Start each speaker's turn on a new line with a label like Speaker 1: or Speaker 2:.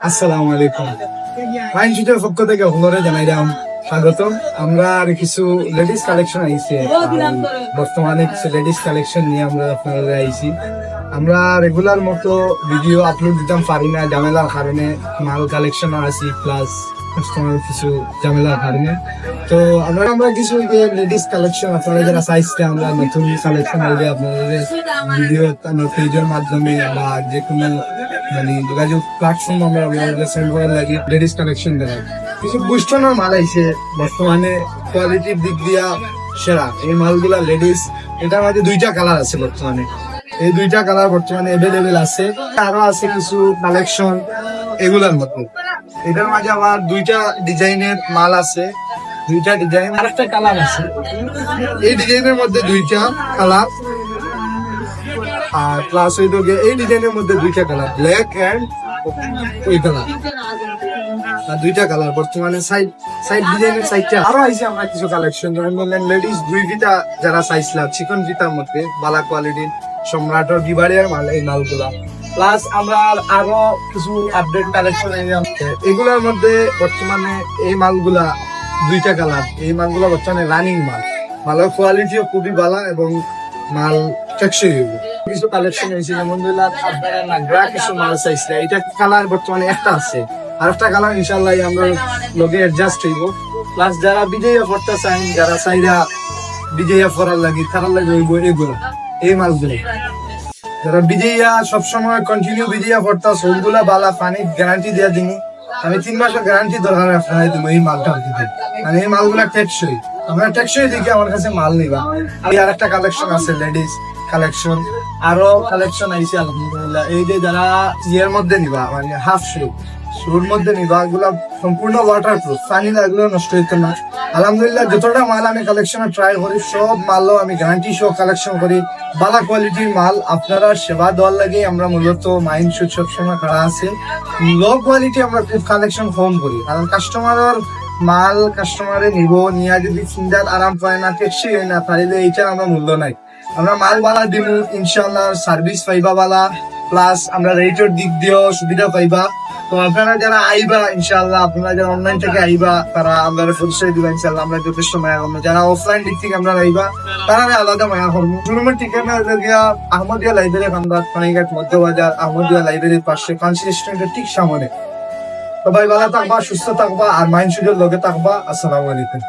Speaker 1: আসসালামু আলাইকুম। ফাইন শুটের পক্ষ থেকে আপনারা জানাইলাম স্বাগতম। আমরা আর কিছু লেডিস কালেকশন আইছে, বর্তমানে কিছু লেডিস কালেকশন নিয়ে আমরা আপনারা আইছি। আমরা রেগুলার মতো ভিডিও আপলোড দিতাম পারি না ঝামেলার কারণে, মাল কালেকশন আছি প্লাস কাস্টমার কিছু ঝামেলার কারণে। তো আমরা কিছু লেডিস কালেকশন আপনারা যারা চাইছে, আমরা নতুন কালেকশন আইলে আপনাদের ভিডিও পেজের মাধ্যমে বা যে কোনো মানে যোগাযোগ প্ল্যাটফর্ম আমরা সেন্ড করার লাগে লেডিস কালেকশন দেয়। কিছু বুস্টনের মাল আইছে বর্তমানে, কোয়ালিটির দিক দিয়া সেরা এই মালগুলা লেডিস। এটার মধ্যে দুইটা কালার আছে বর্তমানে, এই দুইটা কালার বর্তমানে এভেলেবেল আছে। আরো আছে কিছু কালেকশন এগুলার মতো। এটার মাঝে আমার দুইটা ডিজাইনের মাল আছে, দুইটা ডিজাইন আর একটা কালার আছে। এই ডিজাইনের মধ্যে দুইটা কালার আর প্লাস এই ডিজাইনের মধ্যে দুইটা কালার, ব্ল্যাক এন্ড ওই কালার, আর দুইটা কালার বর্তমানে সাইড ডিজাইনের সাইডটা আরো আইছে। আমরা কিছু কালেকশন যেমন বললেন লেডিস দুই ফিতা যারা চাইছিলাম, চিকন ফিতার মধ্যে বালা কোয়ালিটির সম্রাটের বিবাড়িয়ার মাল, এই মালগুলা। প্লাস আমরা আরো কিছু আপডেট কালেকশন এগুলোর মধ্যে বর্তমানে এই মালগুলা দুইটা কালার, এই মালগুলা বর্তমানে রানিং মাল, মালের কোয়ালিটিও খুবই ভালো এবং মাল টেকসই হবে। কিছু কালেকশন হয়েছে যেমন আপনারা নাগরা কিছু মাল চাইছে, এটা কালার বর্তমানে একটা আছে, আর একটা কালার ইনশাল্লাহ আমরা লগে অ্যাডজাস্ট হইব। প্লাস যারা বিজয়া পড়তে চান, যারা চাইরা বিজয়া পড়ার লাগে তারা লাগে হইব এগুলো, এই মালগুলো। যারা বিজয়া সবসময় কন্টিনিউ বিজয়া পড়তা সবগুলা বালা পানি গ্যারান্টি দেওয়া দিন, আমি 3 মাসের গ্যারান্টি দরকার আপনারা দিব এই মালটা দিতে। মানে এই মালগুলা টেকসই, আমরা টেকসই দিকে আমার কাছে মাল নিবা। আর একটা কালেকশন আছে লেডিস কালেকশন, আরো কালেকশন আইছে আলহামদুলিল্লাহ। এই যে যারা ইয়ের মধ্যে নিবা মানে হাফ শুর মধ্যে নিবা, এগুলা সম্পূর্ণ ওয়াটার প্রুফ, পানি লাগলেও নষ্ট হইতো না। আলহামদুলিল্লাহ যতটা মাল আমি কালেকশন ট্রাই করি, সব মালও আমি গ্যারান্টি সহ কালেকশন করি। ভালো কোয়ালিটির মাল আপনারা সেবা দেওয়ার লাগে আমরা মূলত মাইন্ড শুট সবসময় করা আছে। লো কোয়ালিটি আমরা খুব কালেকশন কম করি, কারণ কাস্টমারের মাল কাস্টমারে নিব নিয়ে যদি চিন্তার আরাম পায় না, টেকসই হয় না, তাহলে এইটার আমরা মূল্য নাই। আমরা মাল বালা দিব ইনশাল্লাহ, সার্ভিস পাইবা বালা, প্লাস আমরা রেটের দিক দিয়েও সুবিধা পাইবা। তো আপনারা যারা আইবা ইনশাল্লাহ, আপনারা যারা অনলাইন থেকে আইবা তারা আমরা পরিচয় দিবা ইনশাল্লাহ, আমরা যথেষ্ট মায়া করবো। যারা অফলাইন দিক থেকে আমরা আইবা তারা আলাদা মায়া করবো। টুর্নামেন্ট ঠিকানা আহমদিয়া লাইব্রেরি, আমরা পানিঘাট মধ্যবাজার আহমদিয়া লাইব্রেরির পাশে ফান্সি রেস্টুরেন্টের ঠিক সামনে। সবাই ভালো থাকবা, সুস্থ থাকবা আর মাইন্ড শুটের লগে থাকবা। আসসালামু আলাইকুম।